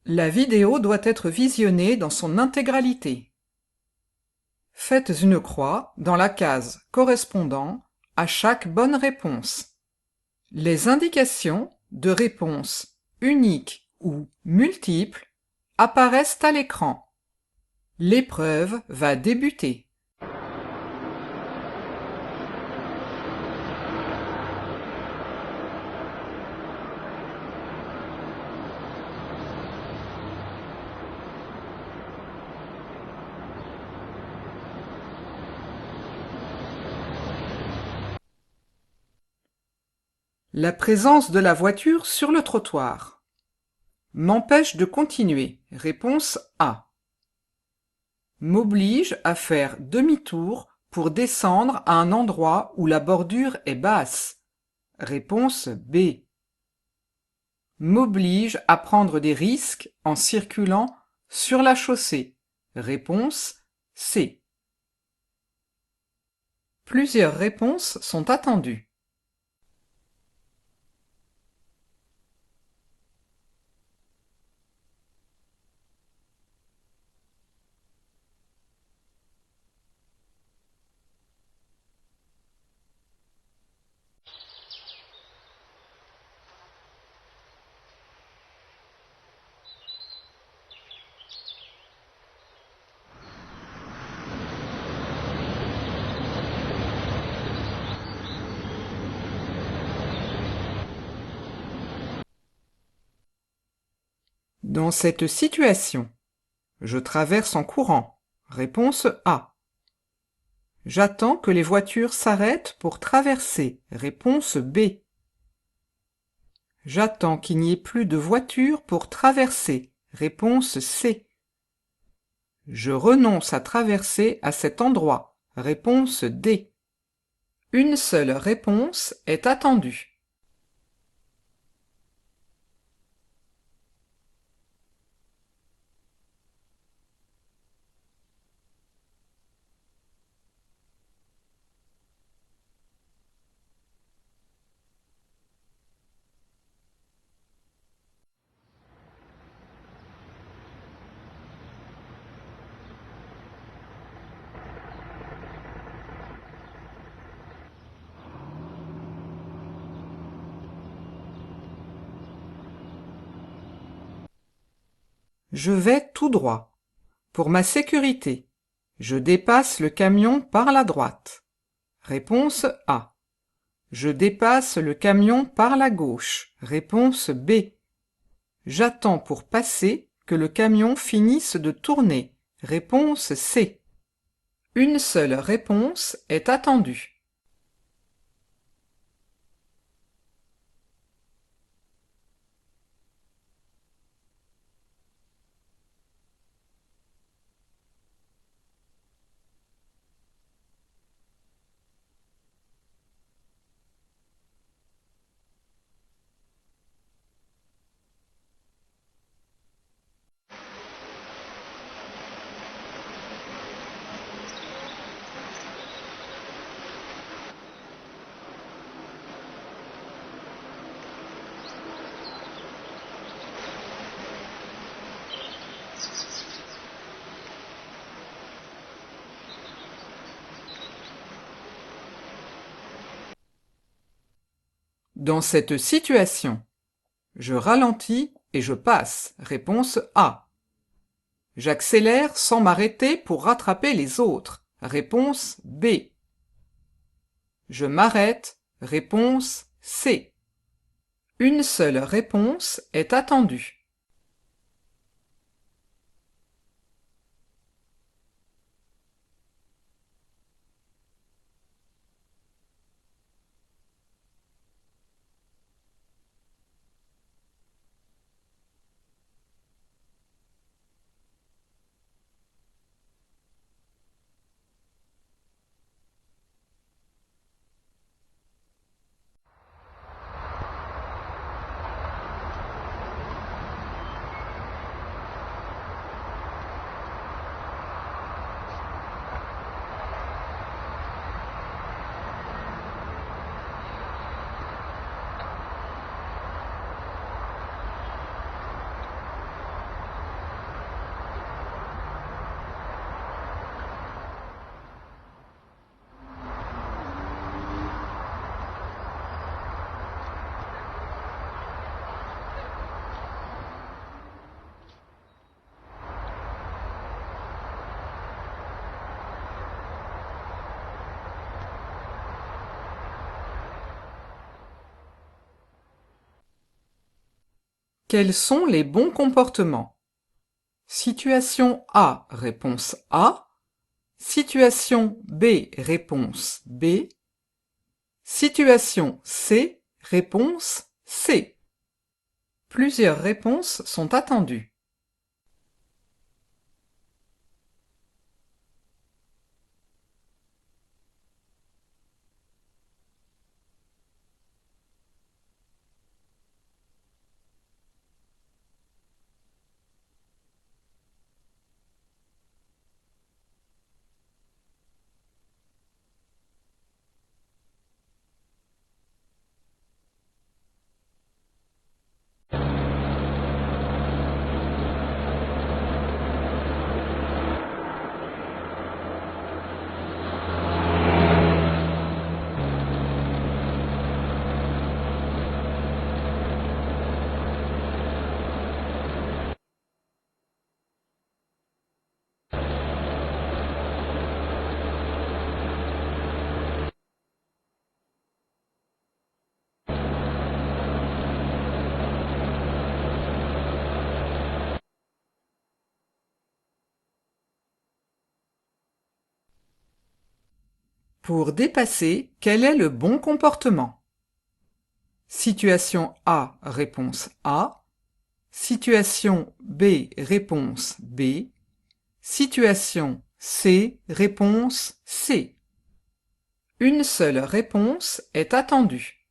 La vidéo doit être visionnée dans son intégralité. Faites une croix dans la case correspondant à chaque bonne réponse. Les indications de réponse unique ou multiple apparaissent à l'écran. L'épreuve va débuter. La présence de la voiture sur le trottoir m'empêche de continuer. Réponse A. M'oblige à faire demi-tour pour descendre à un endroit où la bordure est basse. Réponse B. M'oblige à prendre des risques en circulant sur la chaussée. Réponse C. Plusieurs réponses sont attendues. Dans cette situation, je traverse en courant. Réponse A. J'attends que les voitures s'arrêtent pour traverser. Réponse B. J'attends qu'il n'y ait plus de voitures pour traverser. Réponse C. Je renonce à traverser à cet endroit. Réponse D. Une seule réponse est attendue. Je vais tout droit. Pour ma sécurité, je dépasse le camion par la droite. Réponse A. Je dépasse le camion par la gauche. Réponse B. J'attends pour passer que le camion finisse de tourner. Réponse C. Une seule réponse est attendue. Dans cette situation, je ralentis et je passe. Réponse A. J'accélère sans m'arrêter pour rattraper les autres. Réponse B. Je m'arrête. Réponse C. Une seule réponse est attendue. Quels sont les bons comportements? Situation A, réponse A. Situation B, réponse B. Situation C, réponse C. Plusieurs réponses sont attendues. Pour dépasser, quel est le bon comportement? Situation A, réponse A. Situation B, réponse B. Situation C, réponse C. Une seule réponse est attendue.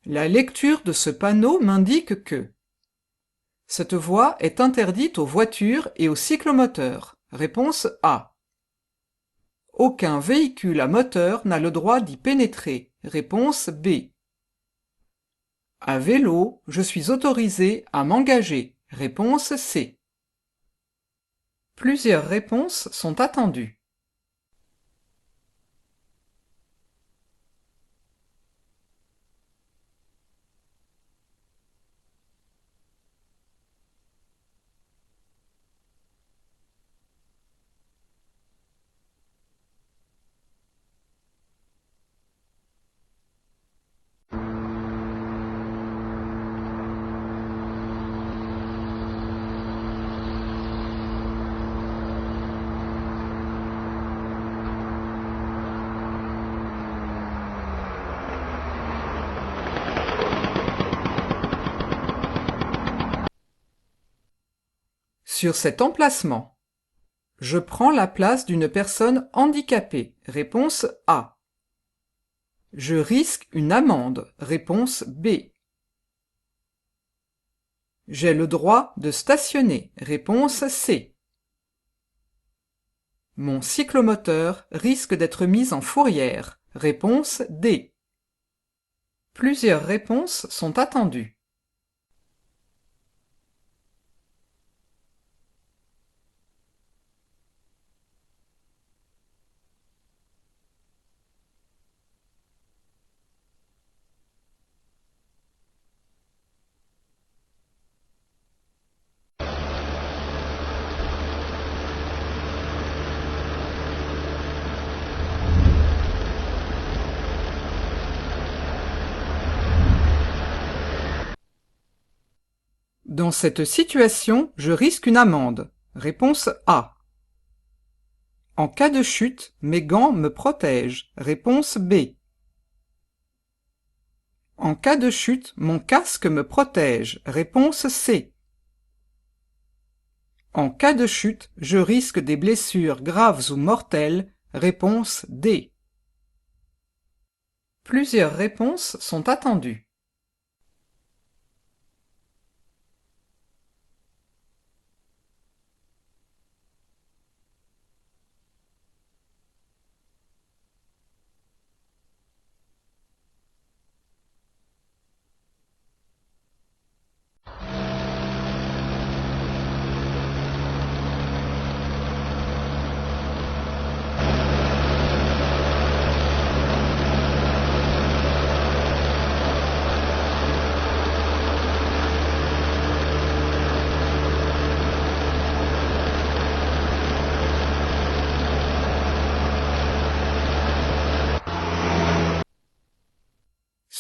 La lecture de ce panneau m'indique que cette voie est interdite aux voitures et aux cyclomoteurs. Réponse A. Aucun véhicule à moteur n'a le droit d'y pénétrer. Réponse B. À vélo, je suis autorisé à m'engager. Réponse C. Plusieurs réponses sont attendues. Sur cet emplacement, je prends la place d'une personne handicapée. Réponse A. Je risque une amende. Réponse B. J'ai le droit de stationner. Réponse C. Mon cyclomoteur risque d'être mis en fourrière. Réponse D. Plusieurs réponses sont attendues. Dans cette situation, je risque une amende. Réponse A. En cas de chute, mes gants me protègent. Réponse B. En cas de chute, mon casque me protège. Réponse C. En cas de chute, je risque des blessures graves ou mortelles. Réponse D. Plusieurs réponses sont attendues.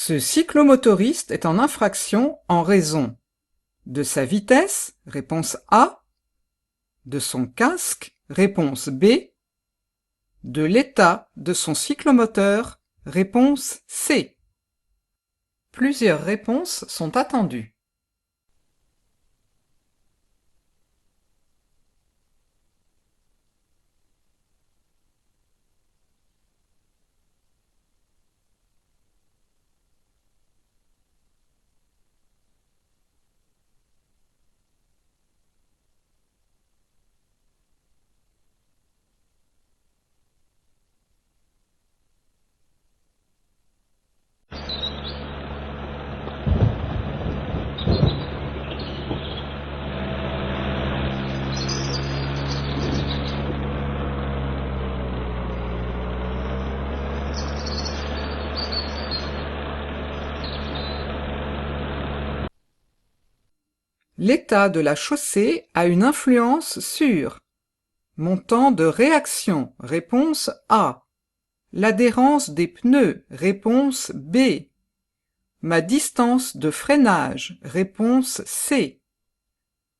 Ce cyclomotoriste est en infraction en raison de sa vitesse, réponse A, de son casque, réponse B, de l'état de son cyclomoteur, réponse C. Plusieurs réponses sont attendues. L'état de la chaussée a une influence sur mon temps de réaction, réponse A. L'adhérence des pneus, réponse B. Ma distance de freinage, réponse C.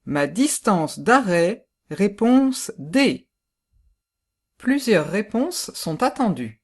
Ma distance d'arrêt, réponse D. Plusieurs réponses sont attendues.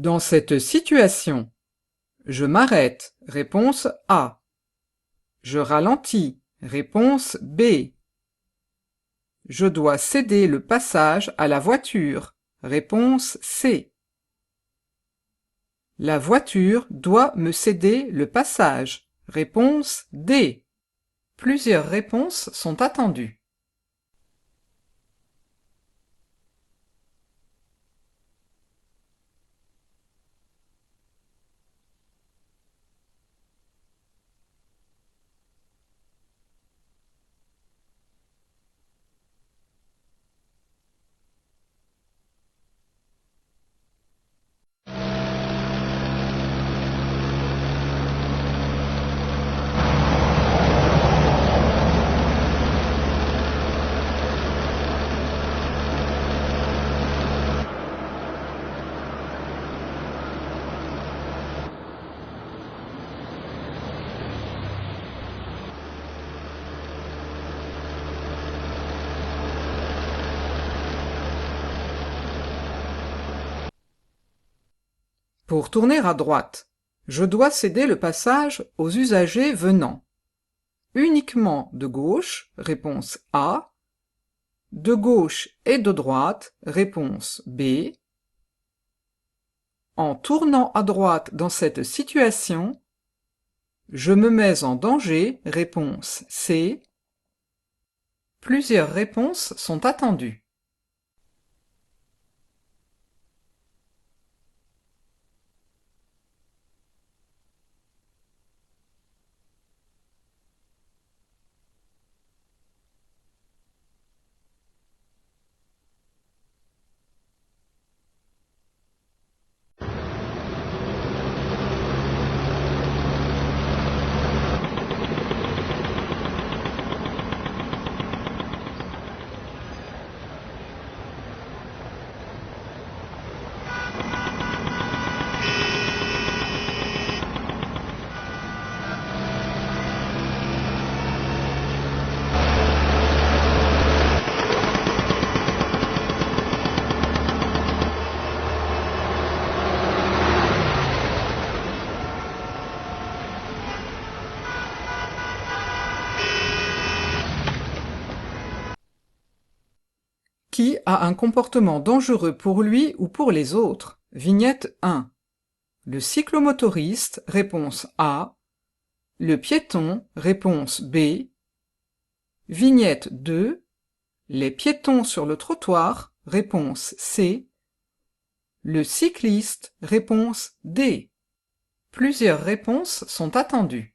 Dans cette situation, je m'arrête, réponse A. Je ralentis, réponse B. Je dois céder le passage à la voiture, réponse C. La voiture doit me céder le passage, réponse D. Plusieurs réponses sont attendues. Pour tourner à droite, je dois céder le passage aux usagers venant uniquement de gauche, réponse A, de gauche et de droite, réponse B. En tournant à droite dans cette situation, je me mets en danger, réponse C. Plusieurs réponses sont attendues. Qui a un comportement dangereux pour lui ou pour les autres? Vignette 1. Le cyclomotoriste, réponse A. Le piéton, réponse B. Vignette 2. Les piétons sur le trottoir, réponse C. Le cycliste, réponse D. Plusieurs réponses sont attendues.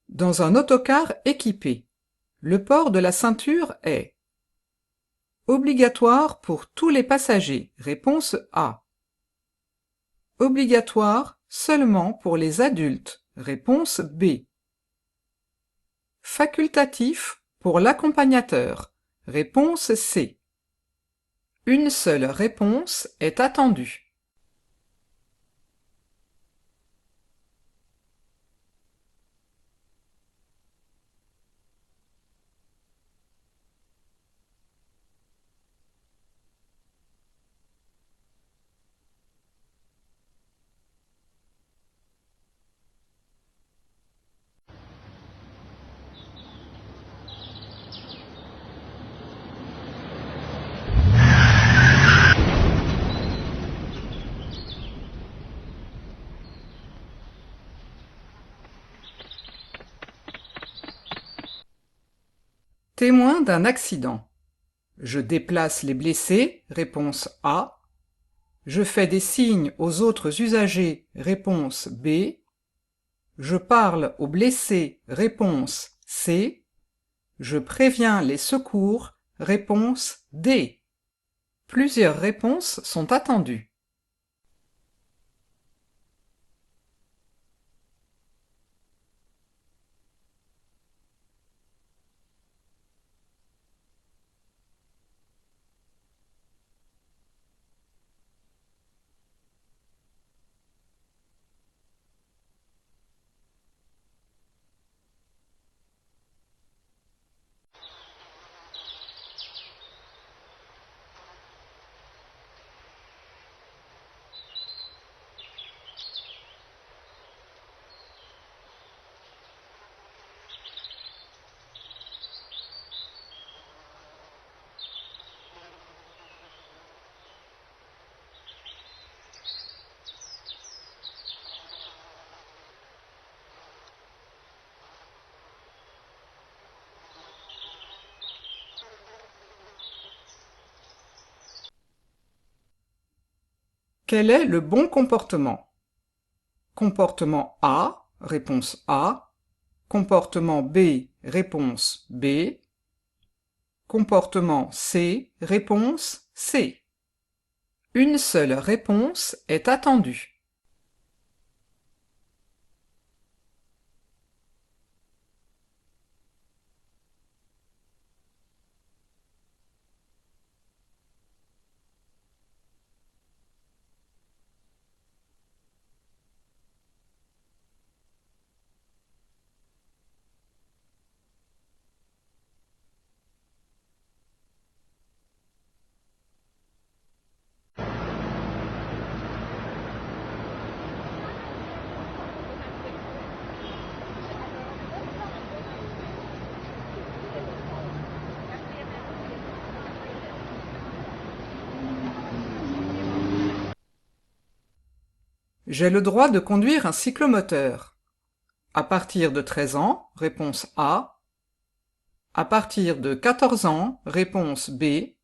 Dans un autocar équipé, le port de la ceinture est obligatoire pour tous les passagers, réponse A. Obligatoire seulement pour les adultes, réponse B. Facultatif pour l'accompagnateur, réponse C. Une seule réponse est attendue. Témoin d'un accident. Je déplace les blessés, réponse A. Je fais des signes aux autres usagers, réponse B. Je parle aux blessés, réponse C. Je préviens les secours, réponse D. Plusieurs réponses sont attendues. Quel est le bon comportement? Comportement A, réponse A. Comportement B, réponse B. Comportement C, réponse C. Une seule réponse est attendue. J'ai le droit de conduire un cyclomoteur. À partir de 13 ans, réponse A. À partir de 14 ans, réponse B.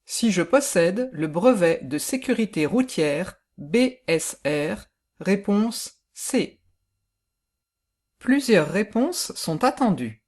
Si je possède le brevet de sécurité routière BSR, réponse C. Plusieurs réponses sont attendues.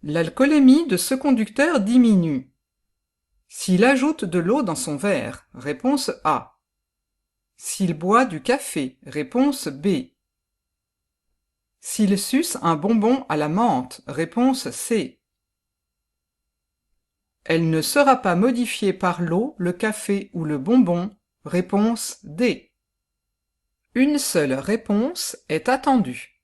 L'alcoolémie de ce conducteur diminue. S'il ajoute de l'eau dans son verre, réponse A. S'il boit du café, réponse B. S'il suce un bonbon à la menthe, réponse C. Elle ne sera pas modifiée par l'eau, le café ou le bonbon, réponse D. Une seule réponse est attendue.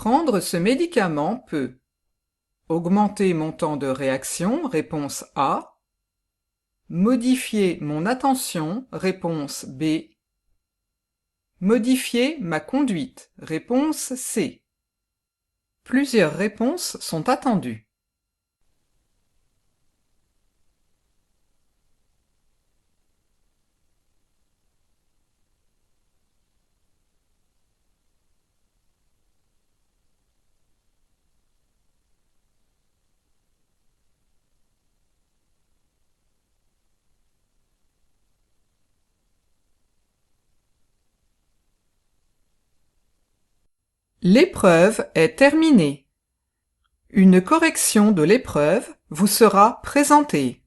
Prendre ce médicament peut augmenter mon temps de réaction, réponse A. Modifier mon attention, réponse B. Modifier ma conduite, réponse C. Plusieurs réponses sont attendues. L'épreuve est terminée. Une correction de l'épreuve vous sera présentée.